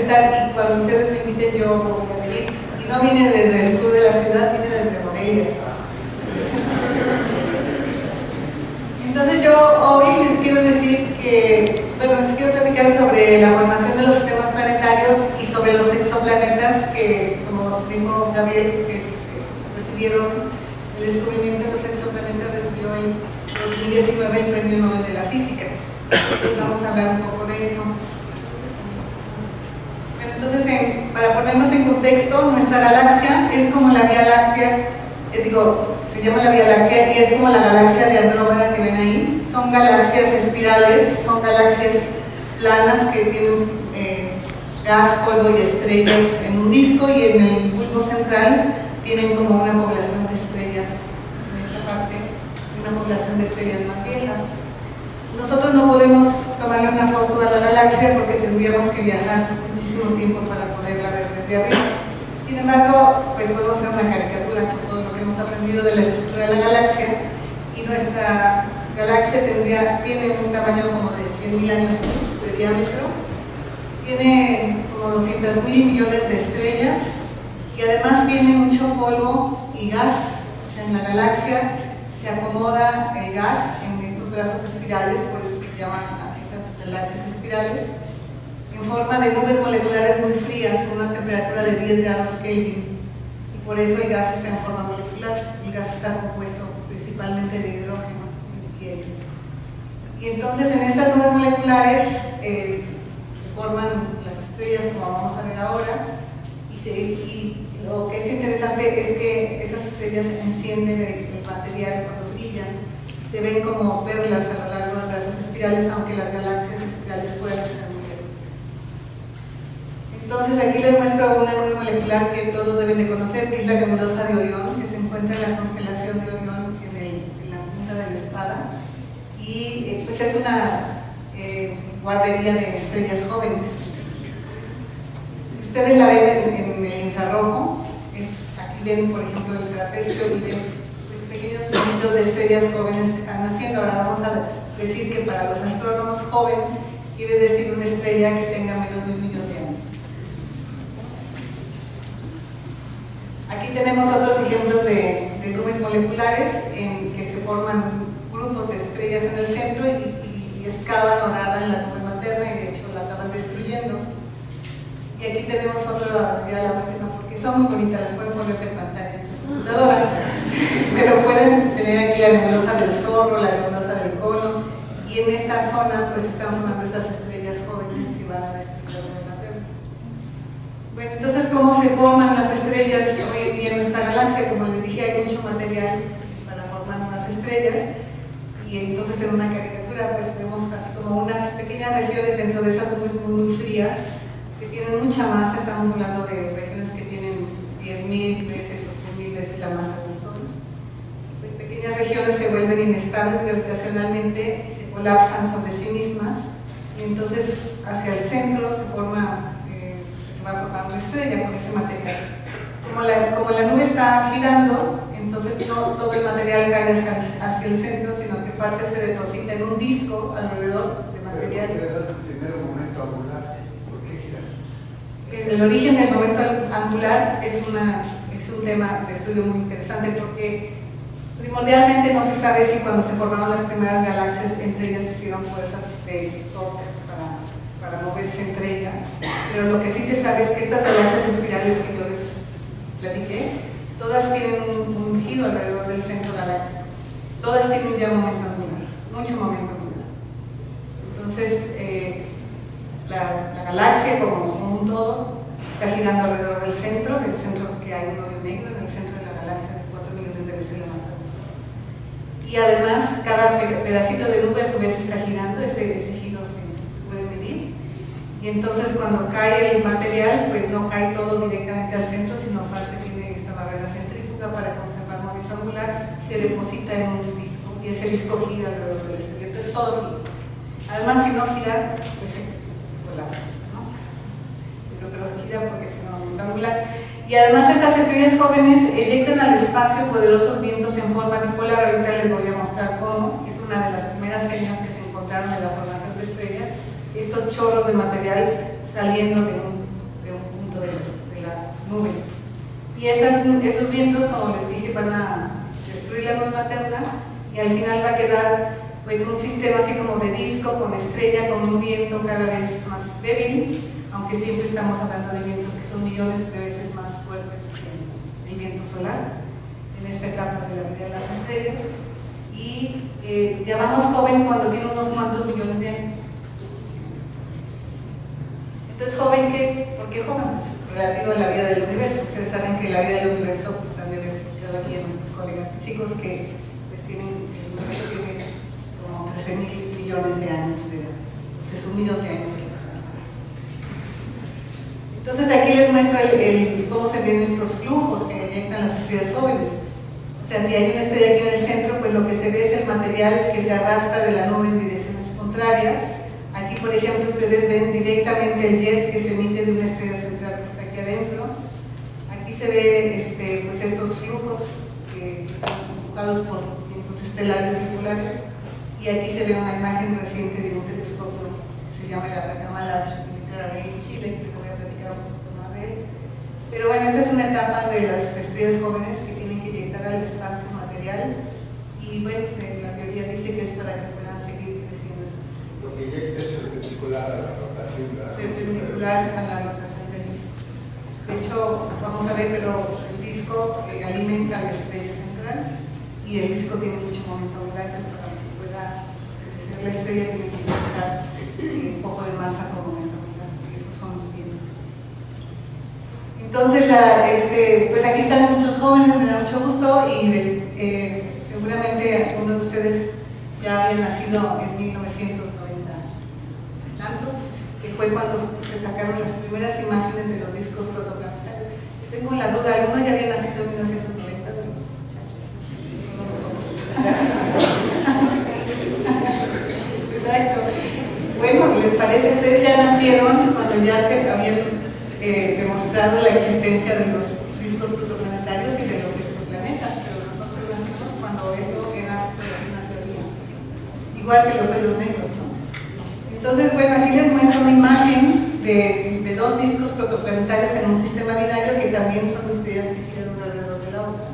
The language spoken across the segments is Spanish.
estar, y cuando ustedes me inviten yo voy a venir. Y no vine desde el sur de la ciudad, vine desde Morelia. Entonces yo hoy les quiero decir que, bueno, les quiero platicar sobre la formación de los sistemas planetarios y sobre los exoplanetas que, como dijo Gabriel, recibieron el descubrimiento de los exoplanetas, recibió en 2019 el Premio Nobel de la Física. Entonces vamos a hablar un poco de eso. Bueno, entonces, para ponernos en contexto, nuestra galaxia es como la Vía Láctea, se llama la Vía Láctea y es como la galaxia de Andrómeda que ven ahí. Son galaxias espirales, son galaxias planas que tienen gas, polvo y estrellas en un disco, y en el bulbo central tienen como una población de estrellas en esta parte, una población de estrellas más vieja. Nosotros no podemos tomarle una foto a la galaxia porque tendríamos que viajar muchísimo tiempo para poderla ver desde arriba. Sin embargo, pues podemos hacer una caricatura con todo lo que hemos aprendido de la estructura de la galaxia, y nuestra galaxia tiene un tamaño como de 100.000 años luz de diámetro, tiene como 200.000 millones de estrellas, y además tiene mucho polvo y gas. O sea, en la galaxia se acomoda el gas en estos brazos espirales, por eso se llaman así estas galaxias espirales, en forma de nubes moleculares muy frías con una temperatura de 10 grados Kelvin, y por eso el gas está en forma molecular. El gas está compuesto principalmente de hidrógeno y helio. Y entonces en estas nubes moleculares se forman las estrellas, como vamos a ver ahora, y lo que es interesante es que esas estrellas encienden el material cuando brillan, se ven como perlas a lo largo de brazos espirales, aunque las galaxias espirales puedan estar muy lejos. Entonces aquí les muestro una nube molecular que todos deben de conocer, que es la nebulosa de Orión, que se encuentra en la constelación de Orión en la punta de la espada, y pues es una guardería de estrellas jóvenes. Si ustedes la ven en el infrarrojo, aquí ven por ejemplo el trapecio y ven pues, pequeños puntitos de estrellas jóvenes que están naciendo. Ahora vamos a decir que para los astrónomos joven quiere decir una estrella que tenga menos de 1 millón de años. Aquí tenemos otros ejemplos de nubes moleculares en que se forman grupos de estrellas en el centro y excavan o nadan la nube materna, y de hecho la acaban destruyendo. Y aquí tenemos otro, porque son muy bonitas, las pueden poner en pantalla en su computadora, pero pueden tener aquí la nebulosa del Zorro, la nebulosa del Cono, y en esta zona pues están formando estas estrellas jóvenes que van a destruir la nube materna. Bueno, entonces, ¿cómo se forman las estrellas hoy en día en nuestra galaxia? Como les dije, hay mucho material para formar unas estrellas, y entonces en una caricatura pues vemos así como unas pequeñas regiones dentro de esas nubes muy frías que tienen mucha masa. Estamos hablando de regiones que tienen 10.000 veces o 100.000 veces la masa del Sol. Pues pequeñas regiones se vuelven inestables gravitacionalmente y se colapsan sobre sí mismas, y entonces hacia el centro se va a formar una estrella con ese material. Como la nube está girando, entonces no todo el material cae hacia el centro, sino que parte se deposita en un disco alrededor de material. Primero momento angular, ¿por qué girar? El origen del momento angular es un tema de estudio muy interesante, porque primordialmente no se sabe si cuando se formaron las primeras galaxias entre ellas se hicieron fuerzas de torques para moverse entre ellas, pero lo que sí se sabe es que estas galaxias espirales que yo les platiqué, todas tienen un giro alrededor del centro galáctico, todas tienen ya momento angular, mucho momento angular. Entonces la galaxia como un todo está girando alrededor del centro que hay un hoyo negro en el centro de la galaxia de 4 millones de veces la masa del Sol. Y además cada pedacito de nube a su vez está girando, ese giro se puede medir, y entonces cuando cae el material pues no cae todo directamente al centro, sino aparte tiene esta barrera centrífuga para conservar momento angular, y se deposita en un disco, y ese disco gira alrededor del centro. Entonces todo gira. Además, si no gira, pues se colapsa, ¿no? Pero gira porque tiene momento angular. Y además estas estrellas jóvenes eyectan al espacio poderosos vientos en forma bipolar. Ahorita les voy a mostrar cómo. Es una de las primeras señas que se encontraron en la formación de estrellas. Estos chorros de material saliendo de un Y esos vientos, como les dije, van a destruir la nube terna y al final va a quedar pues un sistema así como de disco, con estrella, con un viento cada vez más débil, aunque siempre estamos hablando de vientos que son millones de veces más fuertes que el viento solar en esta etapa de la vida de las estrellas. Y llamamos joven cuando tiene unos cuantos millones de años. Entonces, ¿joven qué? ¿Por qué joven? Pues, relativo a la vida del universo. Ustedes saben que la vida del universo, pues han de haber escuchado aquí a nuestros colegas físicos que pues, el universo tiene como 13.000 millones de años de edad. Entonces, 1.000.000 de años. Entonces, aquí les muestra cómo se ven estos flujos que inyectan las estrellas jóvenes. O sea, si hay una estrella aquí en el centro, pues lo que se ve es el material que se arrastra de la nube en direcciones contrarias. Aquí, por ejemplo, ustedes ven directamente el jet que se emite de una estrella central que está aquí adentro. Aquí se ve pues estos flujos que están empujados por vientos estelares bipolares. Y aquí se ve una imagen reciente de un telescopio que se llama el Atacama Large Spectral Array en Chile, que les voy a platicar un poquito más de él. Pero bueno, esta es una etapa de las estrellas jóvenes que tienen que inyectar al espacio material. Y bueno, la teoría dice que es para que puedan seguir creciendo esas. Lo que inyecta es perpendicular a la rotación. Perpendicular a la rotación del disco. De hecho, vamos a ver, pero el disco alimenta la estrella central y el disco tiene mucho momento angular, entonces para que pueda crecer la estrella tiene que inyectar un poco de masa por momento angular, y esos son los vientos. Entonces, pues aquí están muchos jóvenes, me da mucho gusto y seguramente algunos de ustedes ya habían nacido en 1990 tantos, que fue cuando se sacaron las primeras imágenes de los discos protoplanetarios. Tengo la duda, ¿alguno ya había nacido en 1990 de los muchachos? Exacto. Bueno, ¿les parece? Ustedes ya nacieron cuando ya se habían demostrado la existencia de los discos protoplanetarios y de los exoplanetas, pero nosotros nacimos cuando eso era una teoría, igual que los hoyos negros, ¿no? Entonces, bueno, aquí les muestro una imagen de dos discos protoplanetarios en un sistema binario que también son estrellas que giran uno alrededor de la otra.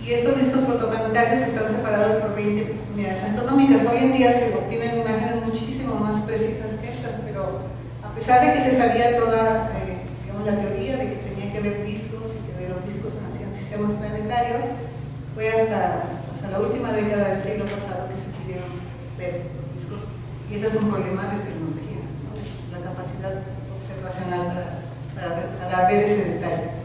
Y estos discos protoplanetarios están separados por 20 unidades astronómicas. Hoy en día se obtienen imágenes muchísimo más precisas que estas, pero a pesar de que se sabía toda la teoría de que tenía que haber discos y que de los discos nacían sistemas planetarios, fue hasta la última década del siglo pasado que se pudieron ver los discos, y eso es un problema de tecnología, ¿no? La capacidad observacional para ver ese detalle.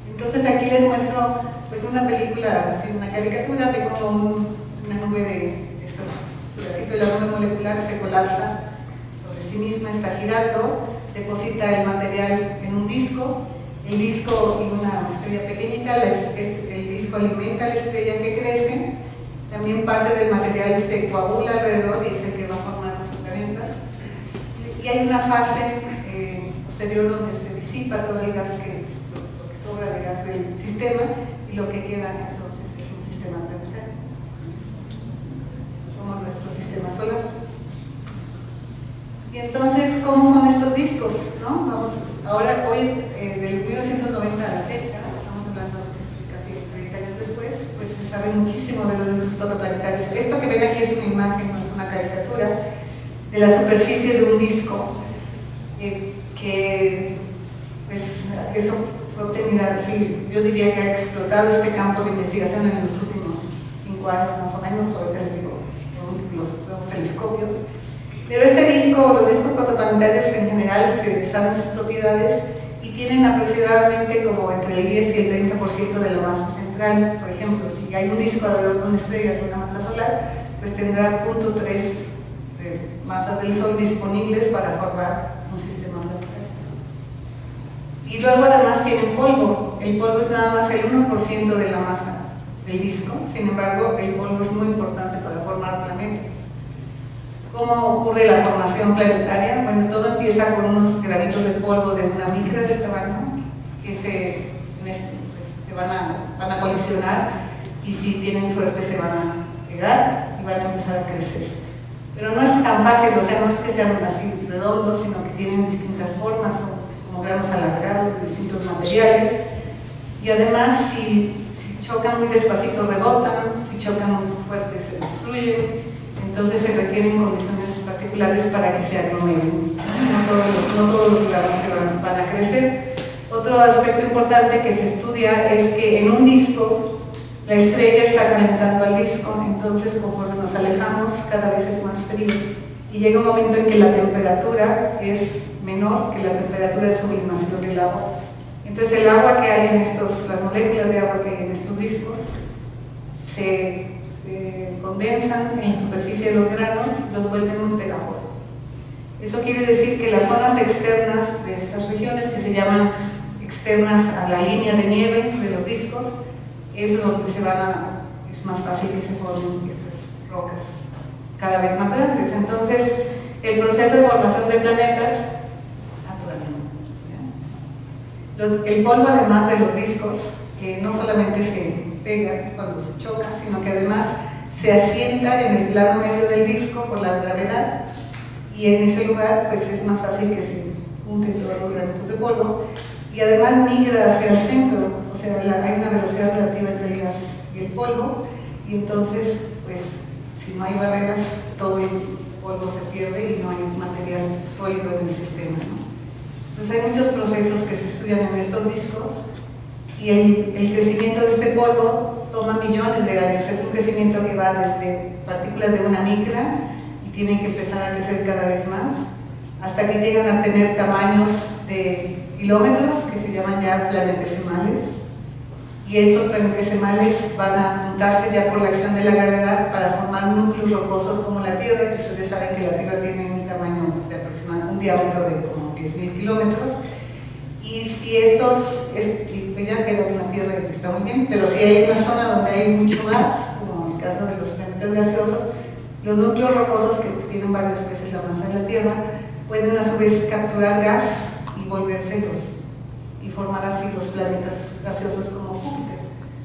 Entonces aquí les muestro pues una película, así, una caricatura de cómo una nube de estos pedacitos de la nube molecular se colapsa sobre sí misma, está girando, deposita el material en un disco, el disco y una estrella pequeñita, el disco alimenta a la estrella que crece, también parte del material se coagula alrededor y es el que va a formar los planetas, y hay una fase posterior donde se disipa todo el gas lo que sobra de gas del sistema y lo que queda entonces es un sistema planetario, como nuestro sistema solar. Y entonces, ¿cómo son estos discos? ¿No? Vamos, ahora, hoy, del 1990 a la fecha, estamos hablando de casi 30 años después, pues se sabe muchísimo de los discos protoplanetarios. Esto que ven aquí es una imagen, no es una caricatura, de la superficie de un disco, que, pues, eso fue obtenida, así, yo diría que ha explotado este campo de investigación en los últimos 5 años más o menos, ahorita les digo, los nuevos telescopios. Pero este disco, los discos protoplanetarios en general, se saben sus propiedades y tienen aproximadamente como entre el 10 y el 30% de la masa central. Por ejemplo, si hay un disco alrededor de una estrella con una masa solar, pues tendrá 0.3 de masas del Sol disponibles para formar un sistema planetario. Y luego además tienen polvo. El polvo es nada más el 1% de la masa del disco. Sin embargo, el polvo es muy importante para formar planetas. ¿Cómo ocurre la formación planetaria? Bueno, todo empieza con unos granitos de polvo de una micra del tamaño que se van a colisionar y si tienen suerte se van a pegar y van a empezar a crecer. Pero no es tan fácil, o sea, no es que sean así redondos, sino que tienen distintas formas o como granos alargados de distintos materiales, y además si chocan muy despacito rebotan, si chocan muy fuerte se destruyen, entonces se requieren condiciones particulares para que se aglomeren. No todos los granos se van a crecer. Otro aspecto importante que se estudia es que en un disco la estrella está calentando al disco, entonces conforme nos alejamos cada vez es más frío y llega un momento en que la temperatura es menor que la temperatura de sublimación del agua. Entonces el agua que hay en las moléculas de agua que hay en estos discos se condensan en la superficie de los granos y los vuelven muy pegajosos. Eso quiere decir que las zonas externas de estas regiones, que se llaman externas a la línea de nieve de los discos, es donde es más fácil que se formen estas rocas cada vez más grandes. Entonces, el proceso de formación de planetas, el polvo además de los discos, que no solamente se pega cuando se choca, sino que además se asienta en el plano medio del disco por la gravedad, y en ese lugar pues es más fácil que se junten todos los granitos de polvo, y además migra hacia el centro, o sea, hay una velocidad relativa entre el gas y el polvo, y entonces pues si no hay barreras todo el polvo se pierde y no hay material sólido en el sistema, ¿no? Entonces hay muchos procesos que se estudian en estos discos, y el crecimiento de este polvo toma millones de años. Es un crecimiento que va desde partículas de una micra y tienen que empezar a crecer cada vez más hasta que llegan a tener tamaños de kilómetros, que se llaman ya planetesimales, y estos planetesimales van a juntarse ya por la acción de la gravedad para formar núcleos rocosos como la Tierra, que ustedes saben que la Tierra tiene un tamaño de aproximadamente un diámetro de como 10.000 kilómetros. Y si ya queda una Tierra que está muy bien, pero si hay una zona donde hay mucho gas, como en el caso de los planetas gaseosos, los núcleos rocosos, que tienen varias veces la masa de la Tierra, pueden a su vez capturar gas y volvérselos y formar así los planetas gaseosos como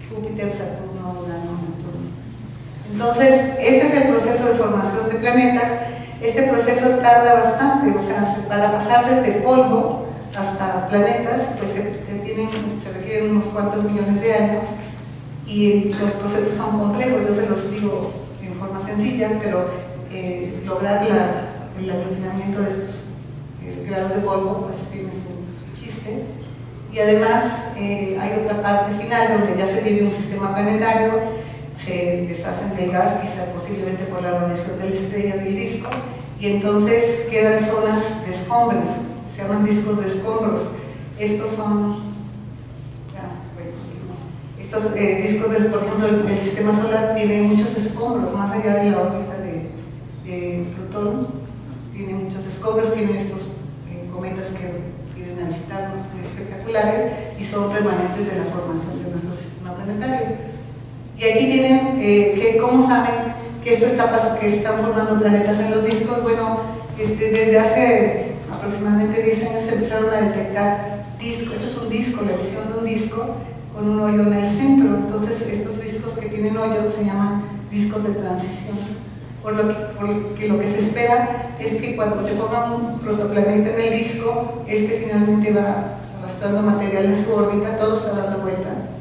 Júpiter, Saturno, Urano, Neptuno. Entonces, este es el proceso de formación de planetas. Este proceso tarda bastante, o sea, para pasar desde polvo hasta planetas, pues se requieren unos cuantos millones de años, y los procesos son complejos. Yo se los digo en forma sencilla, pero lograr el aglutinamiento de estos grados de polvo pues tiene su chiste. Y además hay otra parte final donde ya se tiene un sistema planetario, se deshacen del gas, quizá posiblemente por la radiación de la estrella del disco, y entonces quedan zonas de escombros, se llaman discos de escombros. Estos son, estos discos, por ejemplo, el sistema solar tiene muchos escombros, más allá de la órbita de Plutón, tiene muchos escombros, tiene estos cometas que vienen a visitarnos, muy espectaculares, y son remanentes de la formación de nuestro sistema planetario. Y aquí tienen, ¿cómo saben que esto que están formando planetas en los discos? Bueno, desde hace aproximadamente 10 años se empezaron a detectar discos. Esto es un disco, la visión de un disco con un hoyo en el centro. Entonces estos discos que tienen hoyos se llaman discos de transición, porque lo que se espera es que cuando se forma un protoplaneta en el disco, finalmente va arrastrando material en su órbita, todo está dando vueltas,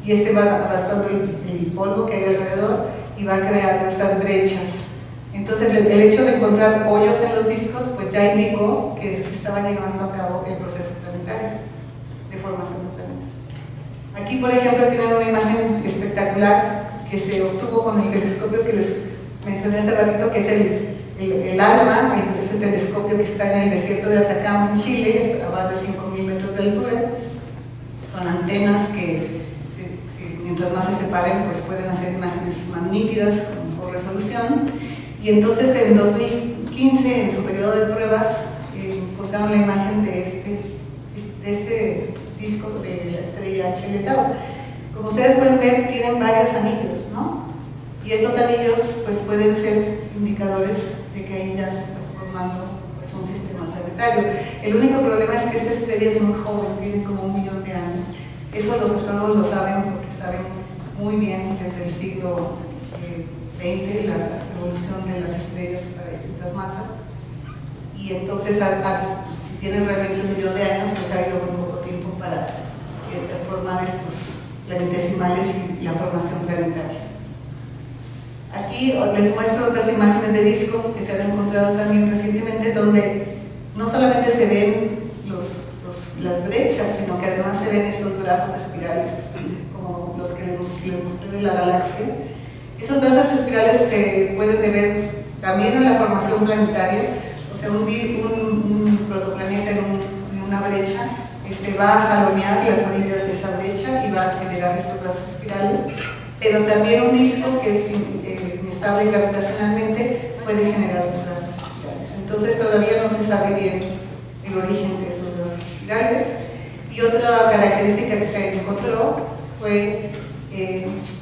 y va arrastrando el polvo que hay alrededor y va a crear estas brechas. Entonces el hecho de encontrar hoyos en los discos pues ya indicó que se estaba llevando a cabo el proceso planetario de formación de planetas. Aquí, por ejemplo, tienen una imagen espectacular que se obtuvo con el telescopio que les mencioné hace ratito, que es el ALMA, es el telescopio que está en el desierto de Atacama, en Chile, a más de 5.000 metros de altura. Son antenas que mientras más se separen pues pueden hacer imágenes más nítidas con mejor resolución. Y entonces en 2015, en su periodo de pruebas, encontraron la imagen de este disco de la estrella Chelete. Como ustedes pueden ver, tienen varios anillos, ¿no? Y estos anillos pues pueden ser indicadores de que ahí ya se está formando pues, un sistema planetario. El único problema es que esta estrella es muy joven, tiene como 1 millón de años. Eso los astrónomos lo saben porque saben muy bien desde el siglo XX la evolución de las estrellas para distintas masas. Y entonces si tienen realmente 1 millón de años, pues ha habido muy poco tiempo para formar estos planetesimales y la formación planetaria. Aquí les muestro otras imágenes de discos que se han encontrado también recientemente, donde no solamente se ven las brechas, sino que además se ven estos brazos espirales, como los que les mostré de la galaxia. Esos brazos espirales se pueden ver también en la formación planetaria, o sea, un protoplaneta en una brecha va a jalonear las orillas de esa brecha y va a generar estos brazos espirales, pero también un disco que es inestable gravitacionalmente puede generar brazos espirales. Entonces todavía no se sabe bien el origen de estos brazos espirales. Y otra característica que se encontró fue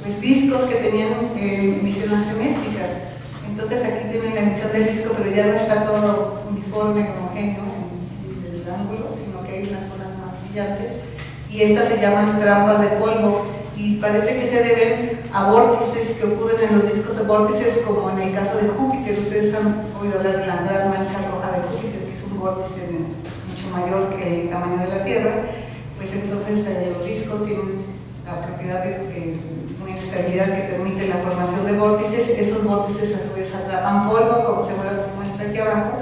pues discos que tenían emisión asimétrica. Entonces aquí tienen la emisión del disco, pero ya no está todo uniforme, homogéneo en el ángulo, sino que hay unas zonas más brillantes, y estas se llaman trampas de polvo, y parece que se deben a vórtices que ocurren en los discos de vórtices, como en el caso de Júpiter. Ustedes han oído hablar de la gran mancha roja de Júpiter, que es un vórtice mucho mayor que el tamaño de la Tierra. Pues entonces los discos tienen la propiedad de una estabilidad que permite la formación de vórtices. Esos vórtices a su vez atrapan polvo, como se muestra aquí abajo,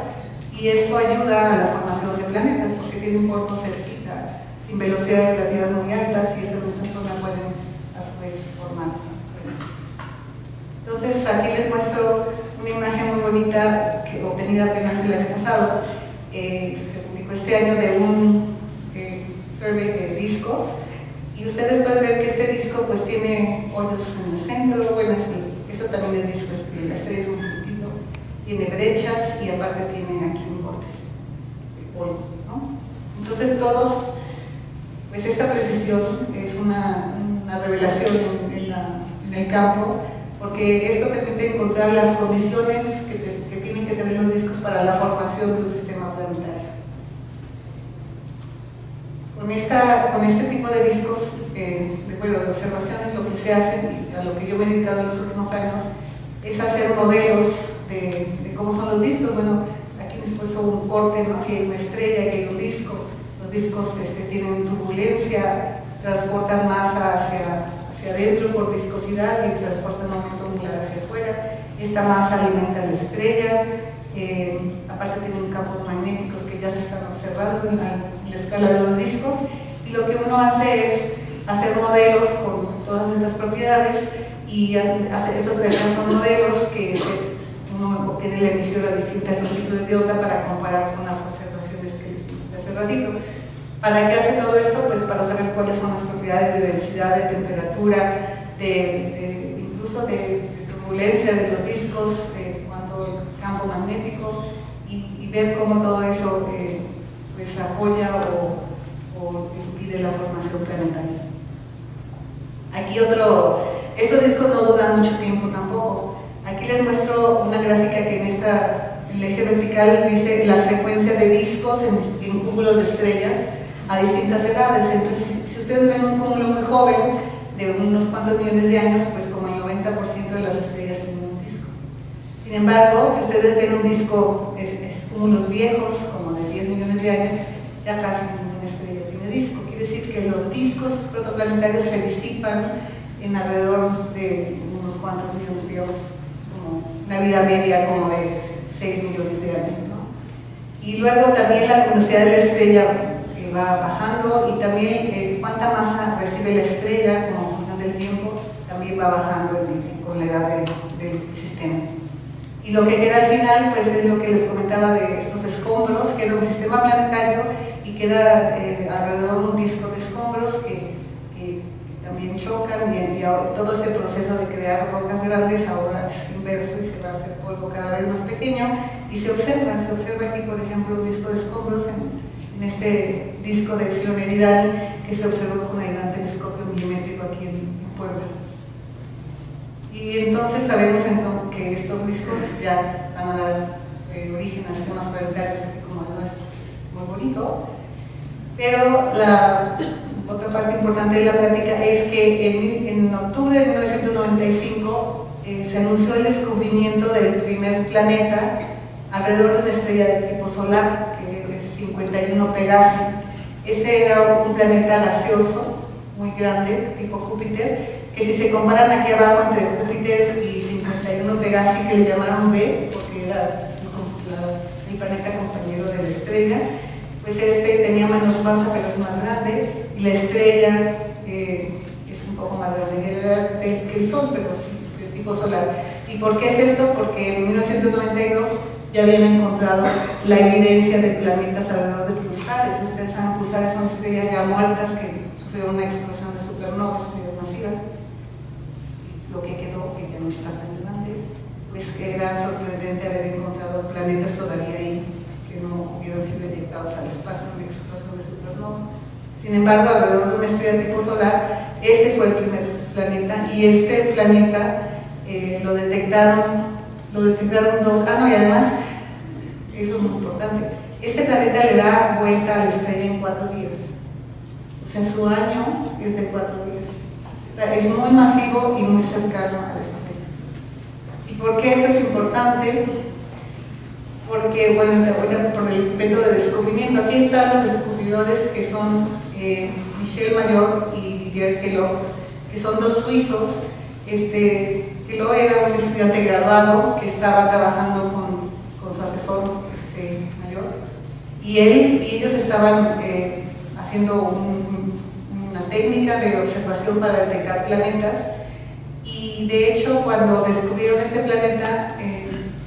y eso ayuda a la formación de planetas, porque tienen polvo cerquita, sin velocidades relativas muy altas, y en esa zona pueden a su vez formarse planetas. Entonces aquí les muestro una imagen muy bonita que obtenida apenas el año pasado. Se publicó este año de un survey de discos, y ustedes pueden ver que este disco pues tiene hoyos en el centro. Bueno, eso también es disco, la estrella es un puntito, tiene brechas y aparte tiene aquí un vórtice de polvo, ¿no? Entonces todos, pues esta precisión es una revelación en el campo, porque esto permite encontrar las condiciones que tienen que tener los discos para la formación de un sistema planetario. Con este tipo de discos, de observaciones, lo que se hace, y a lo que yo me he dedicado en los últimos años, es hacer modelos de cómo son los discos. Bueno, aquí les he puesto un corte, ¿no? Que hay una estrella, que hay un disco. Los discos tienen turbulencia, transportan masa hacia adentro por viscosidad y transportan momento angular hacia afuera. Esta masa alimenta la estrella. Aparte tienen campos magnéticos que ya se están observando en la escala de los discos, y lo que uno hace es hacer modelos con todas estas propiedades, y estos son modelos que uno obtiene la emisión a distintas longitudes de onda para comparar con las observaciones que les mostré hace ratito. ¿Para qué hace todo esto? Pues para saber cuáles son las propiedades de densidad, de temperatura, incluso de turbulencia de los discos, cuanto al campo magnético, y ver cómo todo eso pues apoya o impide la formación planetaria. Aquí estos discos no duran mucho tiempo tampoco. Aquí les muestro una gráfica que en el eje vertical dice la frecuencia de discos en cúmulos de estrellas a distintas edades. Entonces, si ustedes ven un cúmulo muy joven, de unos cuantos millones de años, pues como el 90% de las estrellas tienen un disco. Sin embargo, si ustedes ven un disco, cúmulos viejos, como de 10 millones de años, ya casi ninguna estrella tiene disco. Quiere decir que los discos protoplanetarios se disipan en alrededor de unos cuantos millones, digamos, como una vida media como de 6 millones de años, ¿no? Y luego también la luminosidad de la estrella va bajando, y también cuánta masa recibe la estrella como función del tiempo también va bajando con la edad del sistema. Y lo que queda al final pues es lo que les comentaba de estos escombros. Queda un sistema planetario y queda alrededor un disco de escombros que también chocan, y todo ese proceso de crear rocas grandes ahora es inverso y se va a hacer polvo cada vez más pequeño, y se observa aquí por ejemplo un disco de escombros en este disco de Epsilon Eridani, que se observó con el gran telescopio milimétrico aquí en Puebla. Y entonces sabemos que estos discos ya van a dar origen a sistemas planetarios así como el nuestro, que es muy bonito. Pero la otra parte importante de la plática es que en octubre de 1995 se anunció el descubrimiento del primer planeta alrededor de una estrella de tipo solar, que es 51 Pegasi. Este era un planeta gaseoso, muy grande, tipo Júpiter, que si se comparan aquí abajo entre Júpiter y 51 Pegasi, que le llamaron B, porque era el planeta compañero de la estrella, pues este tenía menos masa pero es más grande, y la estrella es un poco más grande que el Sol, pero sí, de tipo solar. ¿Y por qué es esto? Porque en 1992 ya habían encontrado la evidencia de planetas alrededor de pulsares. Ustedes saben, pulsares son estrellas ya muertas que sufrieron una explosión de supernovas, estrellas masivas. Lo que quedó, que ya no está tan grande, pues que era sorprendente haber encontrado planetas todavía ahí que no hubieran sido eyectados al espacio en una explosión de supernova. Sin embargo, alrededor de una estrella tipo solar, este fue el primer planeta, y este planeta lo detectaron dos. Y además, eso es muy importante, este planeta le da vuelta a la estrella en 4 días. O sea, su año es de 4 días. Es muy masivo y muy cercano a la estrella. ¿Y por qué eso es importante? Porque, bueno, por el método de descubrimiento. Aquí están los descubridores, que son Michel Mayor y Didier Queloz, que son 2 suizos. Queloz era un estudiante graduado que estaba trabajando con su asesor Mayor, y ellos estaban haciendo una técnica de observación para detectar planetas, y de hecho cuando descubrieron este planeta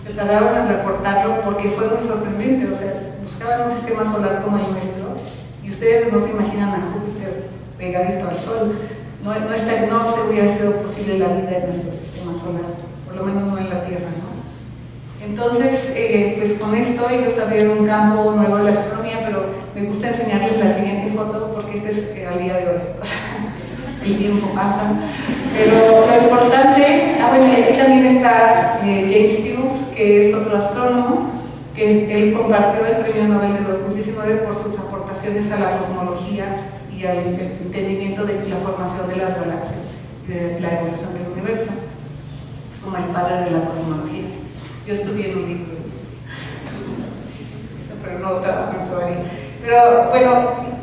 se tardaron en reportarlo porque fue muy sorprendente. O sea, buscaban un sistema solar como el nuestro, y ustedes no se imaginan a Júpiter pegadito al Sol. No se hubiera sido posible la vida en nuestro sistema solar, por lo menos no en la Tierra, ¿no? Entonces, pues con esto ellos abrieron un campo nuevo en la astronomía, pero me gusta enseñarles la siguiente foto porque este es al día de hoy. El tiempo pasa, pero lo importante, bueno, y aquí también está James Hughes, que es otro astrónomo, que él compartió el premio Nobel de 2019 por sus aportaciones a la cosmología y al entendimiento de la formación de las galaxias y de la evolución del universo. Es como el padre de la cosmología. Yo estudié en un libro de ellos, pero no trabajo en su área. Pero bueno,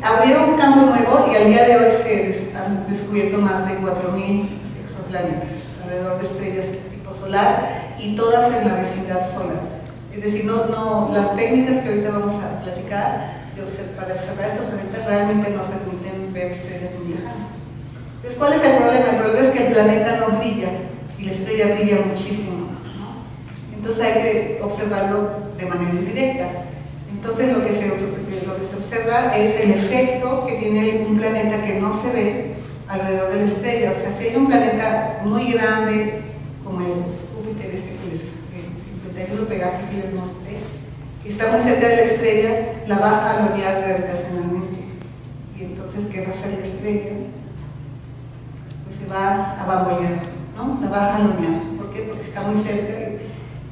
abrieron un campo nuevo y al día de hoy se han descubierto más de 4.000 exoplanetas alrededor de estrellas tipo solar, y todas en la vecindad solar. Es decir, las técnicas que ahorita vamos a platicar para observar estos planetas realmente no permiten ver estrellas muy lejanas. Entonces, ¿cuál es el problema? El problema es que el planeta no brilla y la estrella brilla muchísimo, ¿no? Entonces hay que observarlo de manera indirecta. Entonces lo que se observa es el efecto que tiene un planeta que no se ve alrededor de la estrella. O sea, si hay un planeta muy grande como el Júpiter, que les 51 Pegasi que les mostré, que está muy cerca de la estrella, la va a alonear gravitacionalmente. Y entonces, ¿qué va a hacer la estrella? Pues se va a bambolear, ¿no? La va a alonear. ¿Por qué? Porque está muy cerca.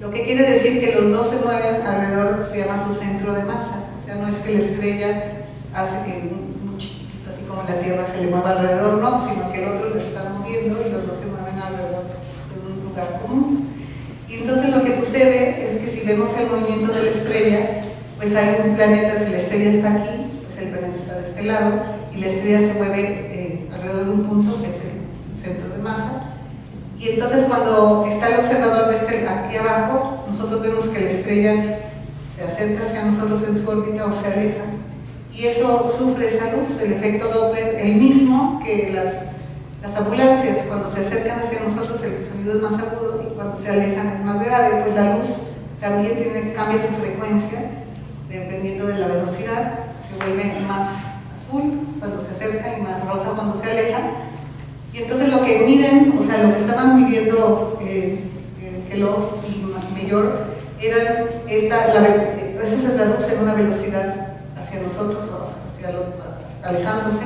Lo que quiere decir que los dos se mueven alrededor, se llama su centro de masa. O sea, no es que la estrella hace que un chiquitito, así como la Tierra, se le mueva alrededor, no, sino que el otro lo está moviendo y los dos se mueven alrededor de un lugar común. Y entonces lo que sucede es que si vemos el movimiento de la estrella, pues hay un planeta, si la estrella está aquí, pues el planeta está de este lado, y la estrella se mueve alrededor de un punto, que es el centro de masa. Y entonces cuando está el observador aquí abajo, nosotros vemos que la estrella se acerca hacia nosotros en su órbita o se aleja, y eso sufre esa luz, el efecto Doppler, el mismo que las ambulancias. Cuando se acercan hacia nosotros el sonido es más agudo, y cuando se alejan es más grave. Pues la luz también cambia su frecuencia dependiendo de la velocidad, se vuelve más azul cuando se acerca y más roja cuando se aleja. Y entonces lo que miden, o sea, lo que estaban midiendo Queloz y Mayor, eso se traduce en una velocidad hacia nosotros o alejándose.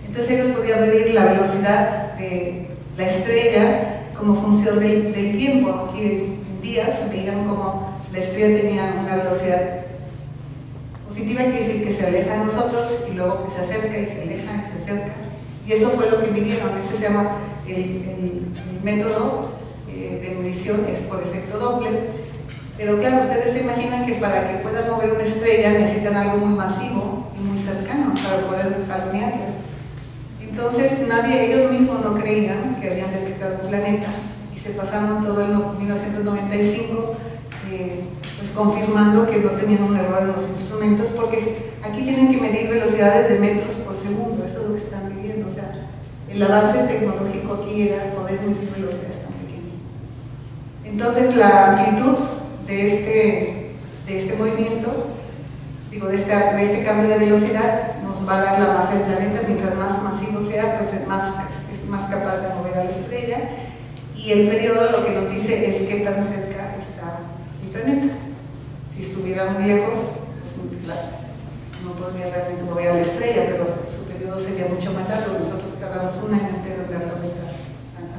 Entonces ellos podían medir la velocidad de la estrella como función del tiempo. Aquí en días veían como la estrella tenía una velocidad positiva, que quiere decir que se aleja de nosotros, y luego que se acerca y se aleja y se acerca. Y eso fue lo que midieron. Eso se llama el método de medición, es por efecto Doppler. Pero claro, ustedes se imaginan que para que puedan mover una estrella necesitan algo muy masivo y muy cercano para poder alinearla. Entonces ellos mismos no creían que habían detectado un planeta y se pasaron todo el 1995 pues confirmando que no tenían un error en los instrumentos, porque aquí tienen que medir velocidades de metros por segundo, eso es lo que están midiendo, o sea, el avance tecnológico aquí era poder medir velocidades tan pequeñas. Entonces la amplitud de este movimiento, digo, de este cambio de velocidad, nos va a dar la masa del planeta. Mientras más masivo sea, pues es más capaz de mover a la estrella, y el periodo lo que nos dice es qué tan cerca está el planeta. Si estuviera muy lejos, pues claro, no podría realmente mover a la estrella, pero su periodo sería mucho más largo. Nosotros tardamos un año entero en dar la vuelta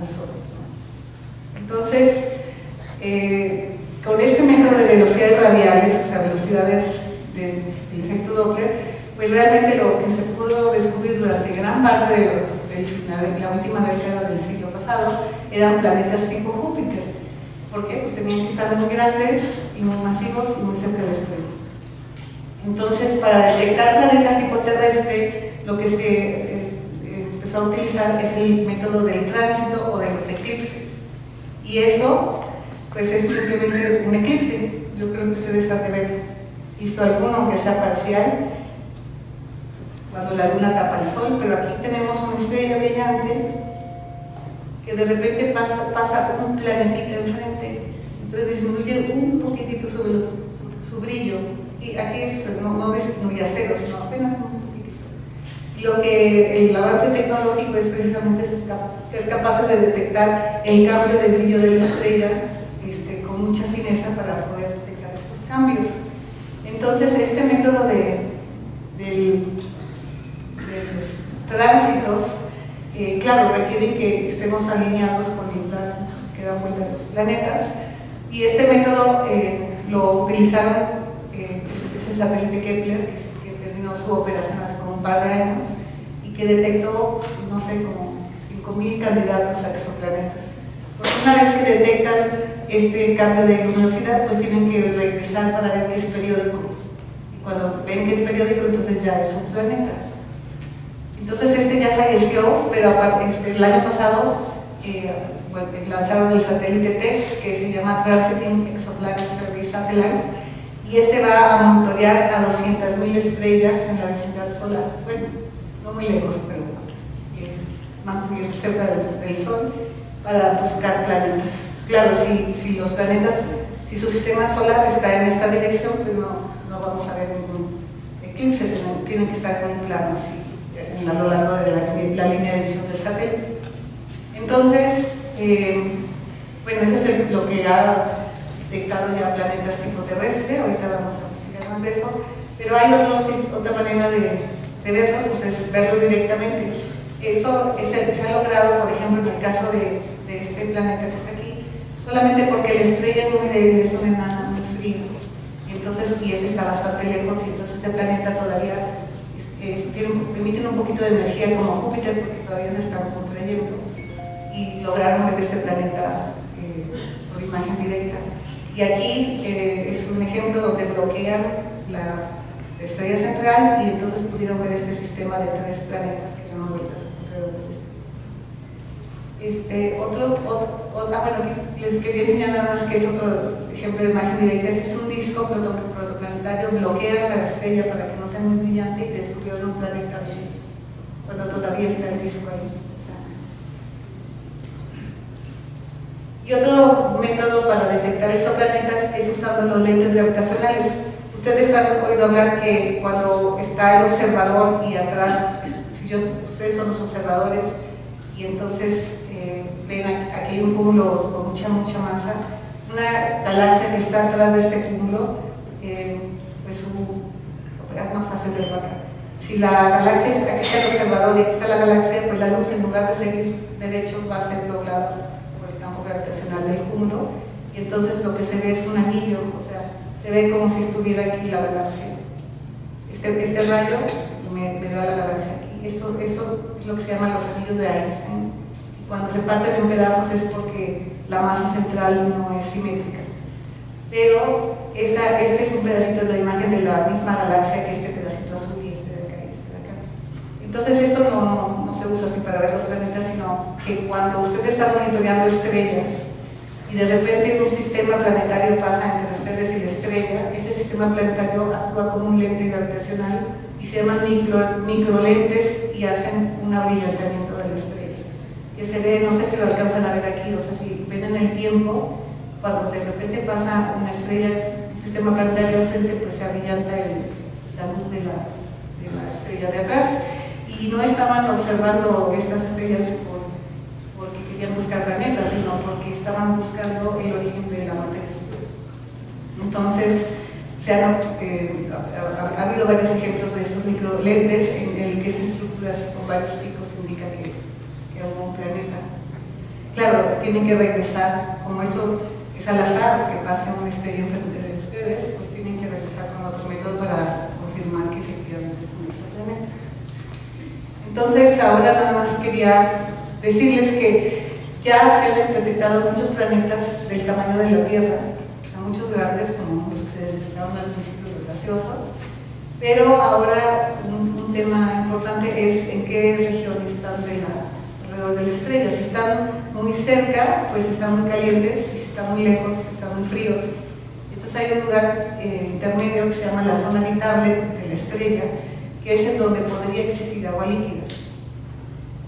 al Sol. Entonces, con este método de velocidades radiales, o sea, velocidades del efecto Doppler, pues realmente lo que se pudo descubrir durante gran parte de la última década del siglo pasado eran planetas tipo Júpiter. ¿Por qué? Pues tenían que estar muy grandes y muy masivos y muy cerca de la estrella. Entonces, para detectar planetas tipo terrestre, lo que se empezó a utilizar es el método del tránsito o de los eclipses. Y eso, pues es simplemente un eclipse. Yo creo que ustedes han de haber visto alguno, aunque sea parcial, cuando la luna tapa el sol, pero aquí tenemos una estrella brillante que de repente pasa un planetita enfrente, entonces disminuye un poquitito su brillo, y aquí no disminuye a cero, sino apenas un poquitito. Lo que el avance tecnológico es precisamente ser capaces de detectar el cambio de brillo de la estrella con mucha fineza para poder detectar estos cambios. Entonces, este método de los tránsitos, claro, requieren que estemos alineados con el plan que da vuelta a los planetas, y este método lo utilizaron ese satélite Kepler, que terminó su operación hace como un par de años y que detectó, no sé, como 5.000 candidatos a exoplanetas. Porque una vez que detectan este cambio de luminosidad, pues tienen que regresar para ver que es periódico, y cuando ven que es periódico, entonces ya es un planeta. Entonces ya falleció, pero el año pasado lanzaron el satélite TESS, que se llama Transiting Exoplanet Survey Satellite, y va a monitorear a 200.000 estrellas en la vecindad solar. Bueno, no muy lejos, pero más bien cerca del Sol, para buscar planetas. Claro, si los planetas, si su sistema solar está en esta dirección, pues no vamos a ver ningún eclipse, tienen que estar en un plano así, a lo largo de la línea de visión del satélite. Entonces, bueno, eso es lo que ha detectado ya planetas tipo terrestre. Ahorita vamos a platicar más de eso, pero hay otra manera de verlos, pues es verlos directamente. Eso se ha logrado, por ejemplo, en el caso de este planeta que está aquí, solamente porque la estrella es muy débil, es un enano muy frío, y este está bastante lejos, y entonces este planeta todavía emiten un poquito de energía como Júpiter, porque todavía se están contrayendo, y lograron ver este planeta por imagen directa. Y aquí es un ejemplo donde bloquean la estrella central, y entonces pudieron ver este sistema de 3 planetas que dan vueltas alrededor de bueno, les quería enseñar nada más que es otro ejemplo de imagen directa. Este es un disco protoplanetario, bloquean la estrella para que no sea muy brillante, y descubrieron un planeta cuando todavía está el disco ahí. Y otro método para detectar exoplanetas es usando los lentes gravitacionales. Ustedes han oído hablar que cuando está el observador y atrás, ustedes son los observadores, y entonces ven aquí hay un cúmulo con mucha masa, una galaxia que está atrás de este cúmulo, pues es más fácil de ver acá. Si la galaxia aquí está el observador y aquí está la galaxia, pues la luz, en lugar de seguir derecho, va a ser doblada por el campo gravitacional del cúmulo, y entonces lo que se ve es un anillo, o sea, se ve como si estuviera aquí la galaxia. Este rayo me da la galaxia aquí. Esto es lo que se llama los anillos de Einstein. Cuando se parten en pedazos es porque la masa central no es simétrica. pero este es un pedacito de la imagen de la misma galaxia que este pedacito azul y este de acá y este de acá. Entonces esto no se usa así para ver los planetas, sino que cuando usted está monitoreando estrellas y de repente un sistema planetario pasa entre ustedes y la estrella, ese sistema planetario actúa como un lente gravitacional y se llaman microlentes y hacen un abrillantamiento de la estrella. Que se ve, no sé si lo alcanzan a ver aquí, o sea, si ven en el tiempo, cuando de repente pasa una estrella, un sistema planetario enfrente, pues se abrillanta la luz de la estrella de atrás. Y no estaban observando estas estrellas porque querían buscar planetas, sino porque estaban buscando el origen de la materia oscura. Entonces, ha habido varios ejemplos de estos microlentes en el que esa estructura con varios picos indica que hubo un planeta. Claro, tienen que regresar, como eso es al azar, que pase una estrella enfrente de ustedes, pues tienen que regresar con otro método para confirmar que efectivamente es un exoplaneta. Entonces, ahora nada más quería decirles que ya se han detectado muchos planetas del tamaño de la Tierra, muchos grandes como los que se detectaron al principio, los gaseosos, pero ahora un tema importante es en qué región están alrededor de la estrella. Si están muy cerca, pues están muy calientes, si están muy lejos, están muy fríos. Entonces hay un lugar intermedio que se llama la zona habitable de la estrella, que es en donde podría existir agua líquida.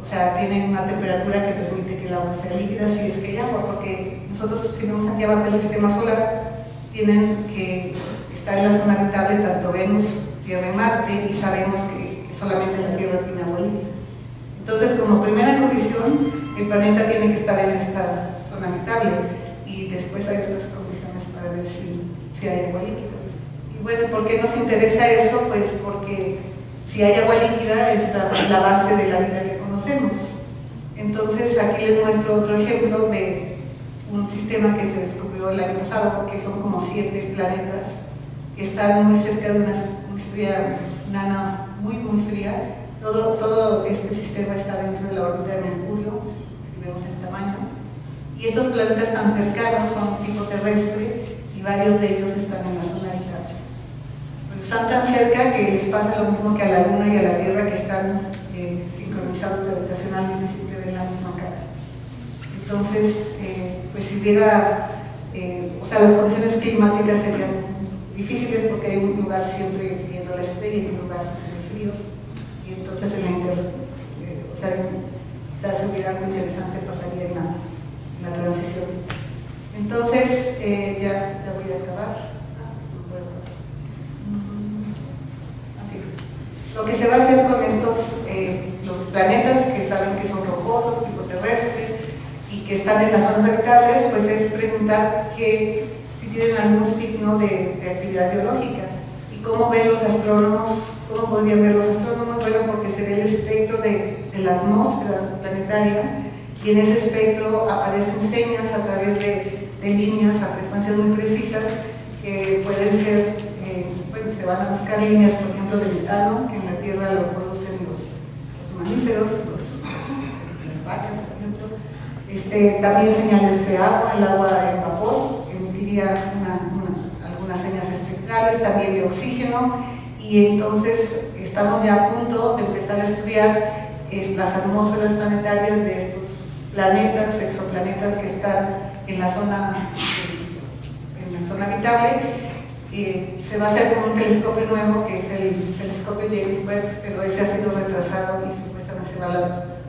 O sea, tienen una temperatura que permite que el agua sea líquida si es que hay agua, porque nosotros, si vemos aquí abajo el sistema solar, tienen que estar en la zona habitable tanto Venus, Tierra y Marte, y sabemos que solamente la Tierra tiene agua líquida. Entonces, como primera condición, el planeta tiene que estar en esta zona habitable, y después hay otras condiciones para ver si hay agua líquida. Y bueno, ¿por qué nos interesa eso? Pues porque si hay agua líquida es la base de la vida que conocemos. Entonces, aquí les muestro otro ejemplo de un sistema que se descubrió el año pasado, porque son como 7 planetas que están muy cerca de una estrella nana muy fría. Todo este sistema está dentro de la órbita de Mercurio, si vemos el tamaño. Y estos planetas tan cercanos son tipo terrestre y varios de ellos están en la zona habitable. Pues están tan cerca que les pasa lo mismo que a la Luna y a la Tierra, que están sincronizados gravitacionalmente, siempre ven la misma cara. Entonces, pues si hubiera, o sea, las condiciones climáticas serían difíciles porque hay un lugar siempre viendo la estrella y un lugar siempre frío. Y entonces en o sea, quizás hubiera algo interesante pasaría en la transición. Entonces, ya voy a acabar. No puedo. Así. Lo que se va a hacer con estos, los planetas que saben que son rocosos, tipo terrestre, y que están en las zonas habitables, pues es preguntar si tienen algún signo de actividad biológica. ¿Y cómo ven los astrónomos? ¿Cómo podrían ver los astrónomos? Bueno, porque se ve el espectro de la atmósfera planetaria, y en ese espectro aparecen señas a través de líneas a frecuencias muy precisas que pueden ser, bueno, se van a buscar líneas, por ejemplo, de metano, que en la Tierra lo producen los mamíferos, las vacas, por ejemplo. También señales de agua, el agua en vapor emitiría algunas señas espectrales, también de oxígeno, y entonces estamos ya a punto de empezar a estudiar las atmósferas planetarias de estos planetas, exoplanetas que están en la zona habitable. Se va a hacer con un telescopio nuevo, que es el telescopio James Webb, pero ese ha sido retrasado y supuestamente se va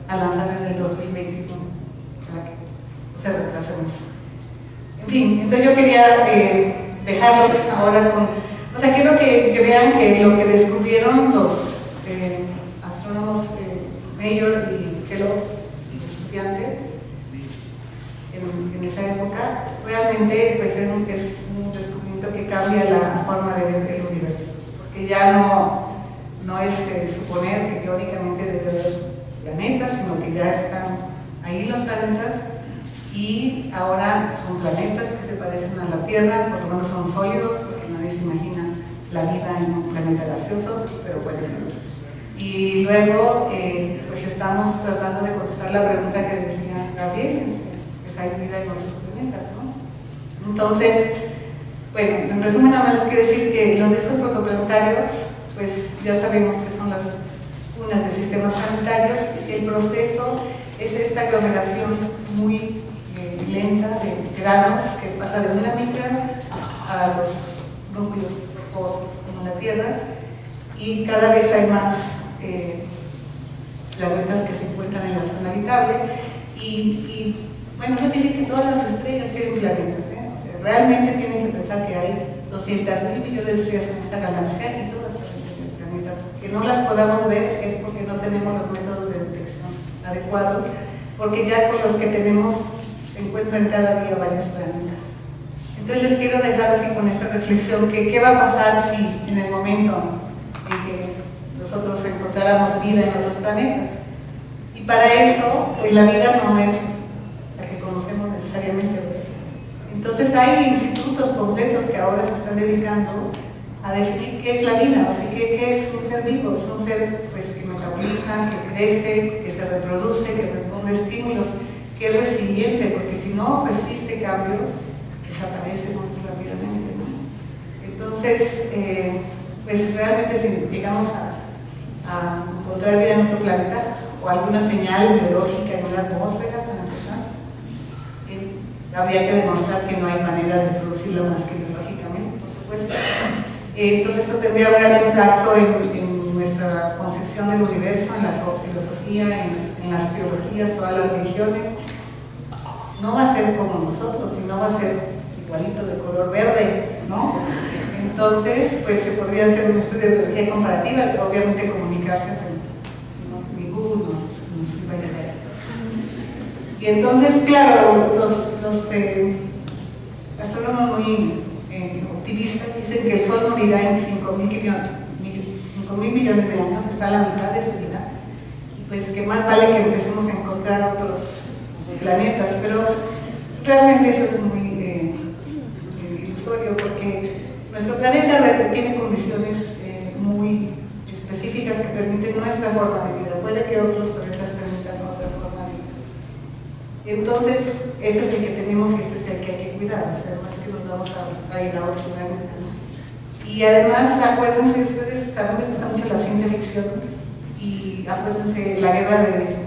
a lanzar en el 2021, para que no se retrase más. En fin, entonces yo quería dejarlos ahora con... O sea, quiero que vean que lo que descubrieron los astrónomos Mayor y Kellogg, el estudiante, en esa época, realmente pues, es un descubrimiento que cambia la forma de ver el universo, porque ya no es suponer que teóricamente debe haber planetas, sino que ya están ahí los planetas, y ahora son planetas que se parecen a la Tierra, por lo menos son sólidos, porque nadie se imagina la vida en un planeta gaseoso, pero puede ser. Y luego, pues estamos tratando de contestar la pregunta que decía Gabriel, pues hay vida en otros planetas, ¿no? Entonces, Bueno, en resumen nada más les quiero decir que los discos protoplanetarios, pues ya sabemos que son las unas de sistemas planetarios, y que el proceso es esta aglomeración muy lenta de granos que pasa de una micra a los núcleos rocosos como la Tierra, y cada vez hay más planetas que se encuentran en la zona habitable, y bueno, eso quiere decir que todas las estrellas tienen planetas, ¿eh? O sea, realmente tienen que pensar que hay 200.000 millones de estrellas en esta galaxia y todas tienen planetas. Que no las podamos ver es porque no tenemos los métodos de detección adecuados, porque ya con los que tenemos se encuentran cada día varios planetas. Entonces les quiero dejar así con esta reflexión, que qué va a pasar si en el momento en que nosotros encontráramos vida en otros planetas. Y para eso, pues la vida no es la que conocemos necesariamente hoy. Entonces hay institutos completos que ahora se están dedicando a definir qué es la vida, o sea, qué es un ser vivo. Es un ser pues, que metaboliza, que crece, que se reproduce, que responde estímulos, que es resiliente, porque si no resiste cambios, desaparece muy rápidamente, ¿no? Entonces, pues realmente si llegamos a encontrar vida en otro planeta o alguna señal biológica en una atmósfera, para empezar, habría que demostrar que no hay manera de producirla más que biológicamente, por supuesto. Entonces eso tendría un gran impacto en nuestra concepción del universo, en la filosofía, en las teologías, todas las religiones. No va a ser como nosotros, sino va a ser igualito de color verde, ¿no? Entonces, pues se podría hacer un estudio de biología comparativa, obviamente comunicarse con mi Google nos iba a ayudar. Y entonces, claro, los astrónomos muy optimistas dicen que el Sol morirá en 5.000 millones de años, está a la mitad de su vida, y pues que más vale que empecemos a encontrar otros planetas, pero realmente eso es muy ilusorio, porque nuestro planeta tiene condiciones muy específicas que permiten nuestra forma de vida. Puede que otros planetas permitan otra forma de vida. Entonces, ese es el que tenemos y este es el que hay que cuidar, o sea, no es que nos vamos a ir a otro planeta, ¿no? Y además, acuérdense, ustedes, a mí me gusta mucho la ciencia ficción, y acuérdense la guerra de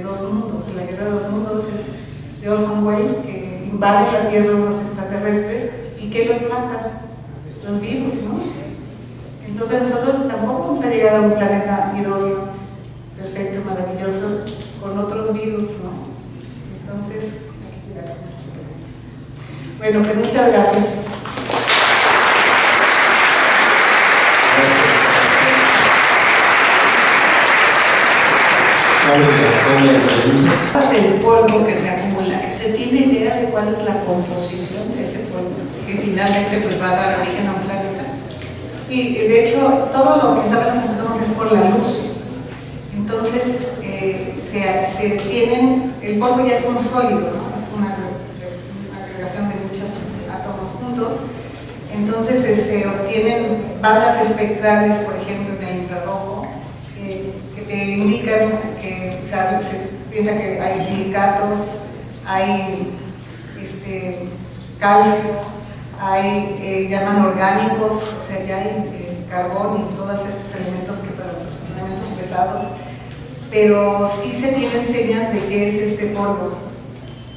dos mundos. La guerra de dos mundos es de Orson Welles, que invaden la Tierra unos extraterrestres y que los matan, los virus, ¿no? Entonces nosotros tampoco vamos a llegar a un planeta idóneo, perfecto, maravilloso, con otros virus, ¿no? Entonces, gracias. Bueno, pues muchas gracias. El polvo que se acumula, ¿se tiene idea de cuál es la composición de ese polvo que finalmente pues va a dar origen a un planeta? Y de hecho, todo lo que sabemos es por la luz. Entonces, se tienen, el polvo ya es un sólido, ¿no? Es una agregación de muchos átomos juntos. Entonces, se obtienen bandas espectrales, por ejemplo, en el infrarrojo, que te indican que se piensa que hay silicatos, hay calcio, hay llaman orgánicos, o sea, ya hay carbón y todos estos elementos que para nosotros son elementos pesados, pero sí se tienen señas de qué es este polvo.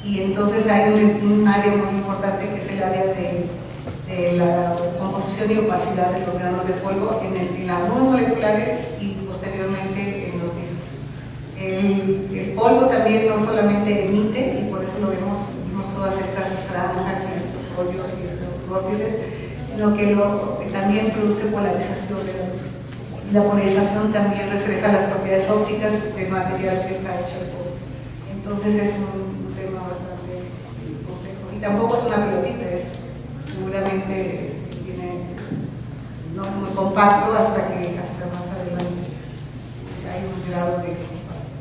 Y entonces hay un área muy importante que es el área de la composición y opacidad de los granos de polvo en las nubes moleculares y posteriormente en los discos. El polvo también no solamente emite, y por eso vimos todas estas franjas y estos hoyos y estos vórtices, sino que también produce polarización de la luz. Y la polarización también refleja las propiedades ópticas del material que está hecho el polvo. Entonces es un tema bastante complejo. Y tampoco es una pelotita, seguramente no es muy compacto hasta más adelante hay un grado de compacto.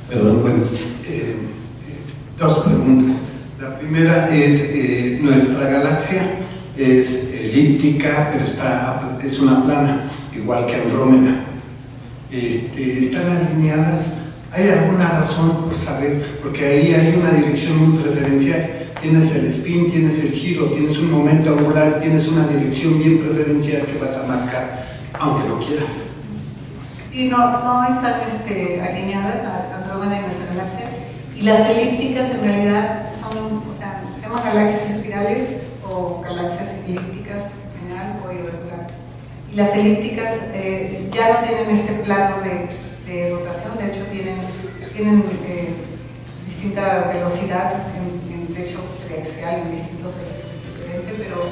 Perdón, pues dos preguntas. La primera es, nuestra galaxia es elíptica, pero es una plana, igual que Andrómeda. ¿Están alineadas? ¿Hay alguna razón por saber? Porque ahí hay una dirección muy preferencial. tienes el spin, tienes el giro, tienes un momento angular, tienes una dirección bien preferencial que vas a marcar, aunque lo quieras. Sí, no están alineadas a Andrómeda y nuestra galaxia. Y las elípticas en realidad son, o sea, se llaman galaxias espirales o galaxias elípticas en general o irregulares. Y las elípticas ya no tienen este plano de rotación, de hecho tienen distinta velocidad, de hecho axial en distintos ejes diferentes, pero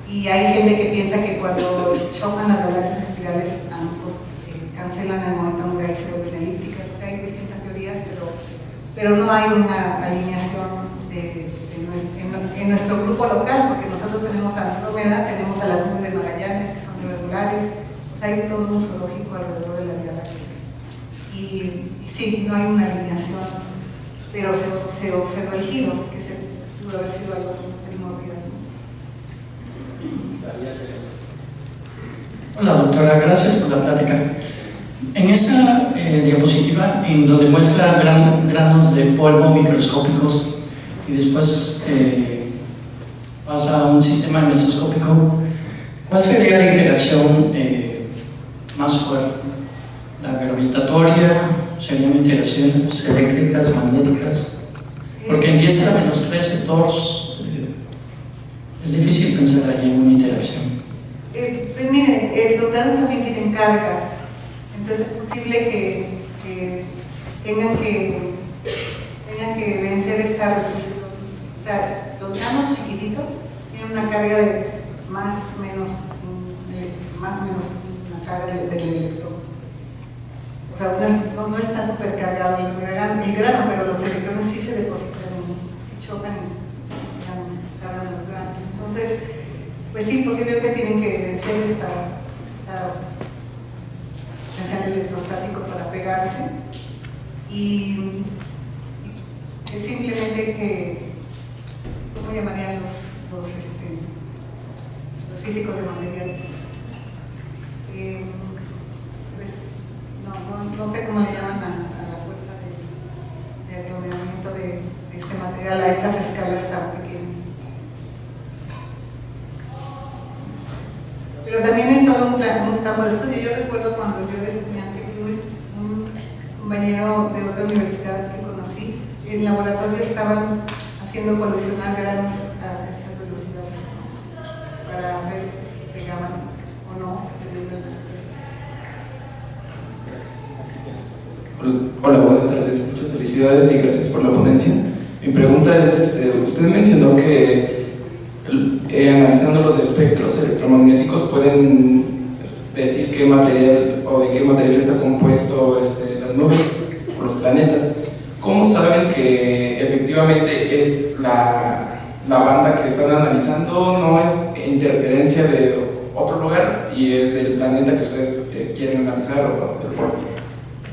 y hay gente que piensa que cuando chocan las galaxias espirales cancelan el momento angular y se vuelven elípticas, o sea hay distintas teorías, pero no hay una alineación en nuestro grupo local, porque nosotros tenemos a Andrómeda, tenemos a las nubes de Magallanes que son irregulares, o sea hay todo un zoológico alrededor de la Vía Láctea. Y sí, no hay una alineación, pero se observa el giro, que se pudo haber sido algo primordial. Hola doctora, gracias por la plática. En esa diapositiva en donde muestra granos de polvo microscópicos y después pasa a un sistema mesoscópico, ¿cuál sería la interacción más fuerte? ¿La gravitatoria? ¿Serían interacciones eléctricas, magnéticas? Porque en 10 a la menos 13 TORS es difícil pensar allí en una interacción. Pues miren, los granos también tienen carga, entonces es posible que tengan que vencer esta repulsión. O sea, los granos chiquititos tienen una carga de más o menos una carga del electrón. O sea, no está súper cargado el grano, pero los electrones sí se depositan, sí chocan y cargan los granos. Entonces, pues sí, posiblemente tienen que vencer esta potencial electrostático para pegarse. Y es simplemente que, ¿cómo llamarían los físicos de materiales? No sé cómo le llaman a la fuerza de aglomeramiento de este material a estas escalas tan pequeñas. Pero también es todo un campo de estudio. Yo recuerdo cuando yo era estudiante, un compañero de otra universidad que conocí, en el laboratorio estaban haciendo colisionar granos a estas velocidades, ¿no? Para ver si pegaban o no. Hola, buenas tardes. Muchas felicidades y gracias por la ponencia. Mi pregunta es, usted mencionó que analizando los espectros electromagnéticos pueden decir qué material o de qué material está compuesto las nubes o los planetas. ¿Cómo saben que efectivamente es la banda que están analizando, no es interferencia de otro lugar y es del planeta que ustedes quieren analizar o otro lugar?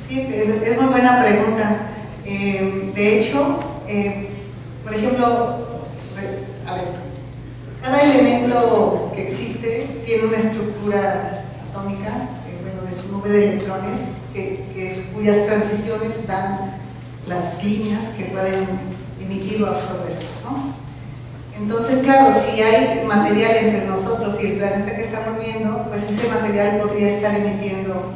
Sí, es muy buena pregunta. De hecho, por ejemplo, a ver, cada elemento que existe tiene una estructura atómica, de su nube de electrones, cuyas transiciones dan las líneas que pueden emitir o absorber, ¿no? Entonces, claro, si hay material entre nosotros y el planeta que estamos viendo, pues ese material podría estar emitiendo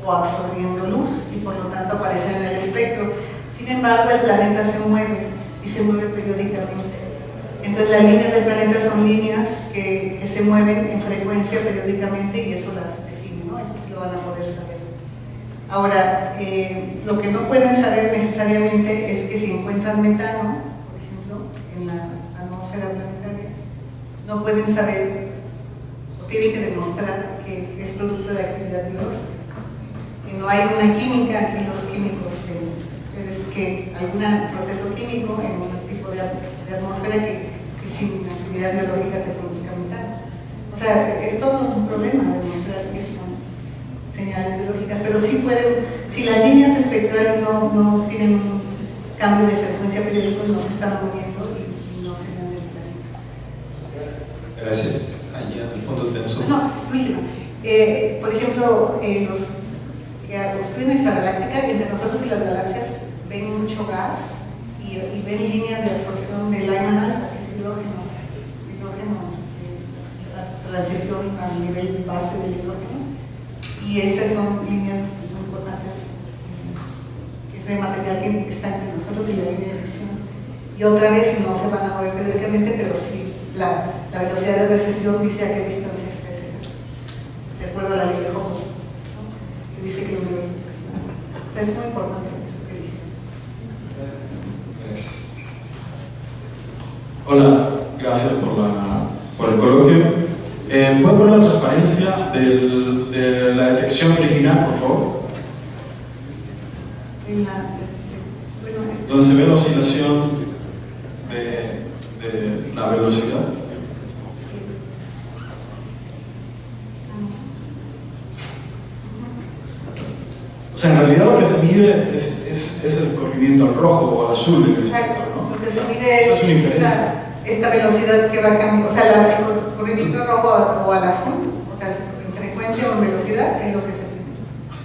o absorbiendo luz y por lo tanto aparecer en el espectro. Sin embargo, el planeta se mueve y se mueve periódicamente. Entonces las líneas del planeta son líneas que se mueven en frecuencia periódicamente y eso las define, ¿no? Eso sí lo van a poder saber. Ahora, lo que no pueden saber necesariamente es que si encuentran metano, por ejemplo, en la atmósfera planetaria, no pueden saber o tienen que demostrar que es producto de actividad biológica. No hay una química, aquí los químicos, es que algún proceso químico en un tipo de atmósfera que sin actividad biológica te produzca metano. O sea, esto no es un problema demostrar que son señales biológicas, pero sí pueden, si las líneas espectrales no tienen un cambio de frecuencia periódico, no se están moviendo y no se ven del planeta. Gracias. Allá al fondo tenemos un... No, última. Por ejemplo, los que obstruyen esta galáctica, y entre nosotros y las galaxias ven mucho gas y y ven líneas de absorción de Lyman alfa, que es hidrógeno, la transición al nivel base del hidrógeno, y estas son líneas muy importantes, que es de material que está entre nosotros y la línea de emisión. Y otra vez no se van a mover periódicamente, pero sí la velocidad de recesión dice a qué distancia está ese gas, de acuerdo a la ley de Hubble, ¿no? Que dice que el universo es estacionario. O sea, es muy importante eso que dijiste. Gracias. Hola, gracias por el coloquio. ¿Puede poner la transparencia de la detección original, por favor? Donde se ve la oscilación de la velocidad. O sea, en realidad lo que se mide es el corrimiento al rojo o al azul del espectro, ¿no? Lo que se mide Eso es una inferencia. esta velocidad que va cambiando, o sea, el corrimiento rojo o al azul, o sea, en frecuencia o en velocidad es lo que se mide.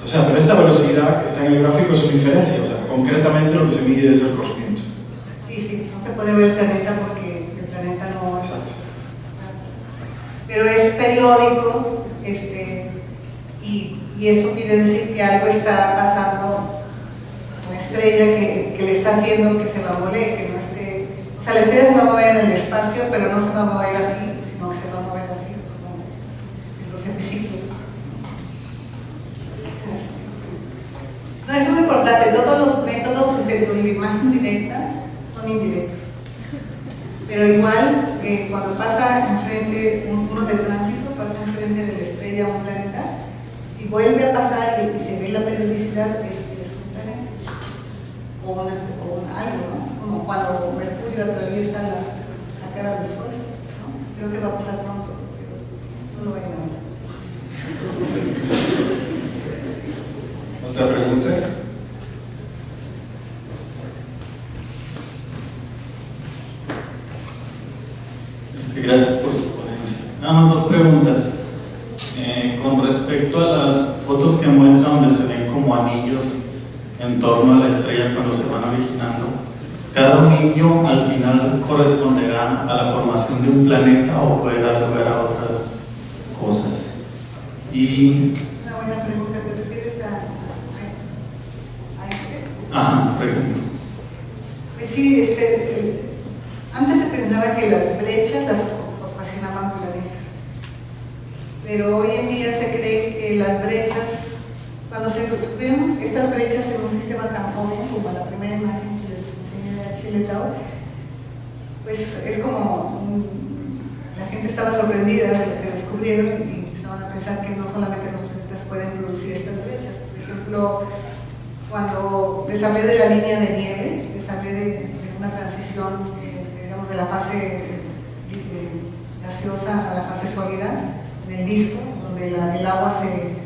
O sea, pero esta velocidad que está en el gráfico es una inferencia, o sea, concretamente lo que se mide es el corrimiento. Sí, no se puede ver el planeta porque el planeta no... Exacto. Pero es periódico, y eso quiere decir que algo está pasando con la estrella que le está haciendo que se bambolee, que no esté... O sea, la estrella se va a mover en el espacio, pero no se va a mover así, sino que se va a mover así, como en los hemiciclos. No, eso es muy importante. Todos los métodos, excepto la imagen directa, son indirectos. Pero igual, cuando pasa enfrente uno de tránsito, pasa enfrente de la estrella o un planeta, si vuelve a pasar y se ve la periodicidad, es un planeta o algo, ¿no? Como cuando Mercurio atraviesa la cara del Sol, ¿no? Creo que va a pasar pronto, pero no lo vayan a ver. ¿Otra pregunta? Gracias por su ponencia. Nada más dos preguntas. Con respecto a las fotos que muestran donde se ven como anillos en torno a la estrella cuando se van originando, ¿cada anillo al final corresponderá a la formación de un planeta o puede dar lugar a otras cosas? Y... Una buena pregunta, ¿te refieres a este? Ajá, por ejemplo. Pues sí, antes se pensaba que las brechas las ocasionaban planetas, pero hoy en día se cree que las brechas, cuando se descubrieron estas brechas en un sistema tan joven como la primera imagen que les enseñé de Achille Lauro, pues es como la gente estaba sorprendida de lo que descubrieron y empezaron a pensar que no solamente los planetas pueden producir estas brechas. Por ejemplo, cuando les hablé de la línea de nieve, les hablé de una transición, digamos, de la fase gaseosa a la fase sólida en el disco, donde el agua se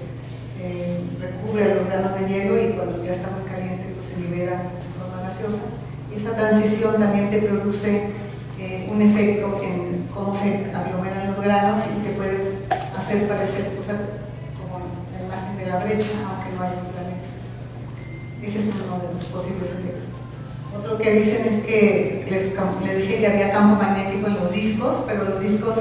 recubre a los granos de hielo y cuando ya está muy caliente pues se libera en forma gaseosa. Y esa transición también te produce un efecto en cómo se aglomeran los granos y te puede hacer parecer cosas como la imagen de la brecha, aunque no haya un planeta. Ese es uno de los posibles efectos. Otro que dicen es que les dije que había campo magnético en los discos, pero los discos,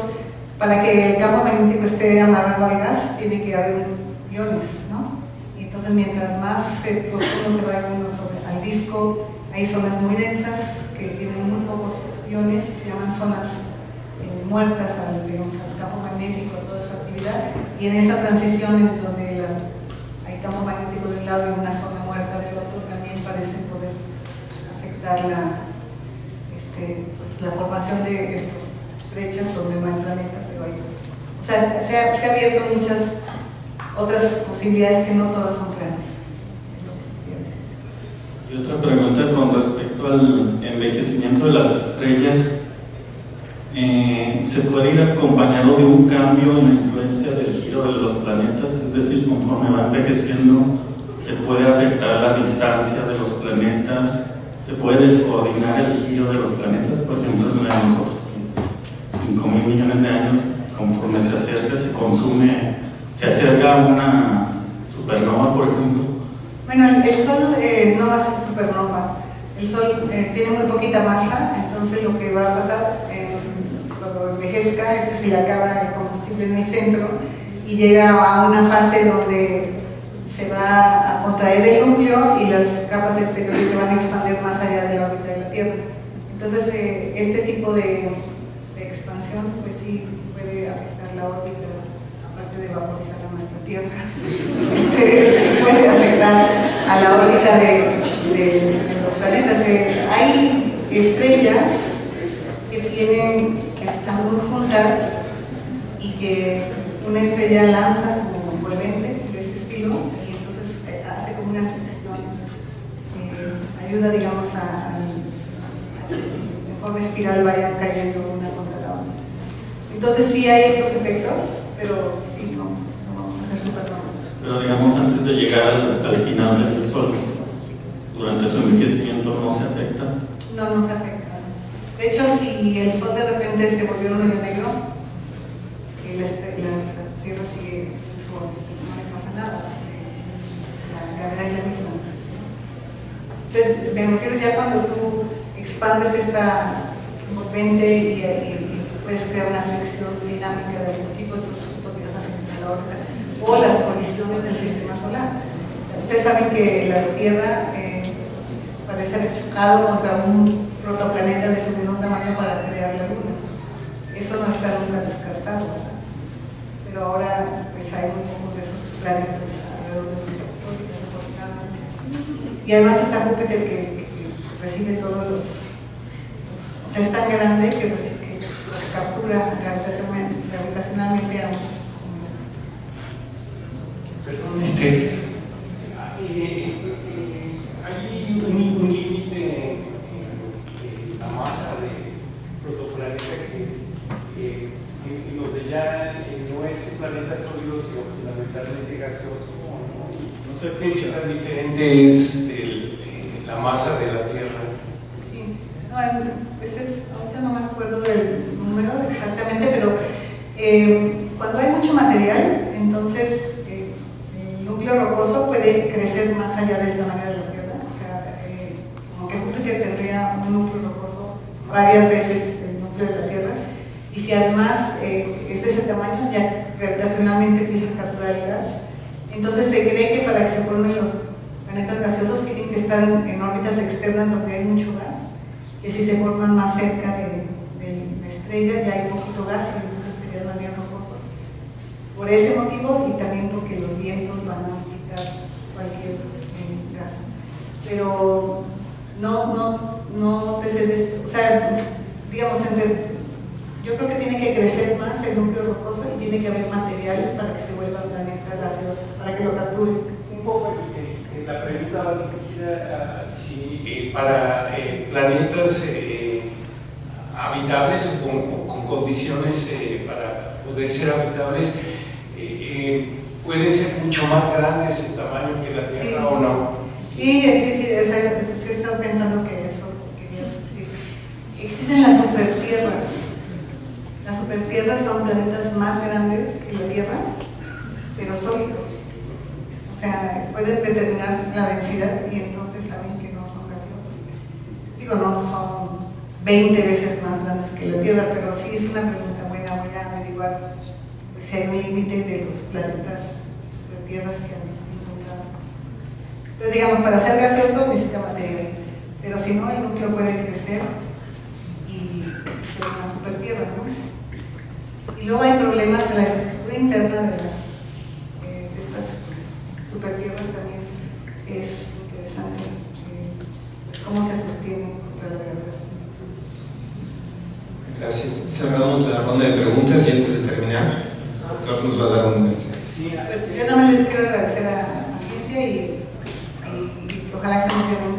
para que el campo magnético esté amarrado al gas, tiene que haber iones, ¿no? Y entonces mientras más profundo se va uno al disco, hay zonas muy densas que tienen muy pocos iones y se llaman zonas muertas al campo magnético, a toda su actividad, y en esa transición en donde hay campo magnético de un lado y una zona muerta del otro, también parecen poder afectar la formación de estas brechas sobre el planeta, pero hay, o sea, se ha abierto muchas otras posibilidades que no todas son grandes. Y otra pregunta con respecto al envejecimiento de las estrellas. ¿Se puede ir acompañado de un cambio en la influencia del giro de los planetas? Es decir, conforme va envejeciendo, ¿se puede afectar la distancia de los planetas? ¿Se puede descoordinar el giro de los planetas? Por ejemplo, en nosotros, 5.000 millones de años, conforme se acerca, se acerca a una supernova, por ejemplo. Bueno, el Sol no va a ser supernova. El Sol tiene muy poquita masa, entonces lo que va a pasar cuando envejezca es que se le acaba el combustible en el centro y llega a una fase donde se va a contraer el núcleo y las capas exteriores se van a expandir más allá de la órbita de la Tierra. Entonces, este tipo de expansión, pues sí, puede afectar la órbita, aparte de vaporizar a nuestra Tierra. Sí puede afectar a la órbita de los planetas. Hay estrellas que están muy juntas y que una estrella lanza su envolvente de ese estilo y entonces hace como una fricción, ayuda, digamos, a en forma espiral vayan cayendo una contra la otra. Entonces sí hay estos efectos, pero sí, no vamos a hacer supernova. Pero digamos, antes de llegar al final del Sol, durante su envejecimiento, ¿no se afecta? No se afecta. De hecho, si el Sol de repente se volvió un hoyo negro, la Tierra sigue en su órbita, no le pasa nada. La gravedad es la misma. Entonces, me refiero ya cuando tú expandes esta envolvente y puedes crear una fricción dinámica de algún tipo, entonces podrías afectar la órbita o las colisiones del sistema solar. Ustedes saben que la Tierra parece haber chocado contra un protoplaneta de su menor tamaño para crear la Luna. Eso no está nunca descartado, ¿verdad? Pero ahora pues hay muy pocos de esos planetas alrededor de nuestras órbitas, afortunadamente. Y además está Júpiter que recibe todos los, o sea, es tan grande que los captura gravitacionalmente a muchos. Perdón, hay un límite en la masa de protoplaneta en donde ya no es un planeta sólido, sino fundamentalmente gaseoso. No sé qué tan diferente es la masa de la Tierra. Sí, ahorita no me acuerdo del número exactamente, pero cuando hay mucho material, entonces el núcleo rocoso puede crecer más allá del tamaño de la Tierra. O sea, como que Júpiter tendría un núcleo rocoso varias veces el núcleo de la Tierra, y si además es de ese tamaño, ya gravitacionalmente empieza a capturar el gas. Entonces se cree que para que se formen los planetas gaseosos tienen que estar en órbitas externas donde hay mucho gas, que si se forman más cerca de la estrella ya hay poquito gas y entonces serían más bien rocosos. Por ese motivo y también porque los vientos van a quitar cualquier gas. Pero no te cedes, o sea, digamos, yo creo que tiene que crecer más el núcleo rocoso y tiene que haber material para que se vuelva un planeta gaseoso, para que lo capture. Un poco, la pregunta va dirigida a si para planetas habitables o con condiciones para poder ser habitables, pueden ser mucho más grandes en tamaño que la Tierra, ¿sí? ¿O no? Sí, o sea, he estado pensando que eso querías decir. Existen las supertierras. Las supertierras son planetas más grandes que la Tierra, pero sólidos. O sea, pueden determinar la densidad y entonces saben que no son gaseosos. Digo, no son 20 veces más grandes que la Tierra, pero sí es una pregunta buena. Voy a averiguar si hay un límite de los planetas supertierras que han encontrado. Entonces, digamos, para ser gaseoso necesita material, pero si no, el núcleo puede crecer y ser una supertierra, ¿no? Y luego hay problemas en la estructura interna de estas supertierras también. Es interesante cómo se sostienen contra la gravedad. Gracias. Cerramos la ronda de preguntas y antes de terminar, el doctor nos va a dar un mensaje. Sí, yo no me les quiero agradecer a la ciencia y ojalá se nos dé un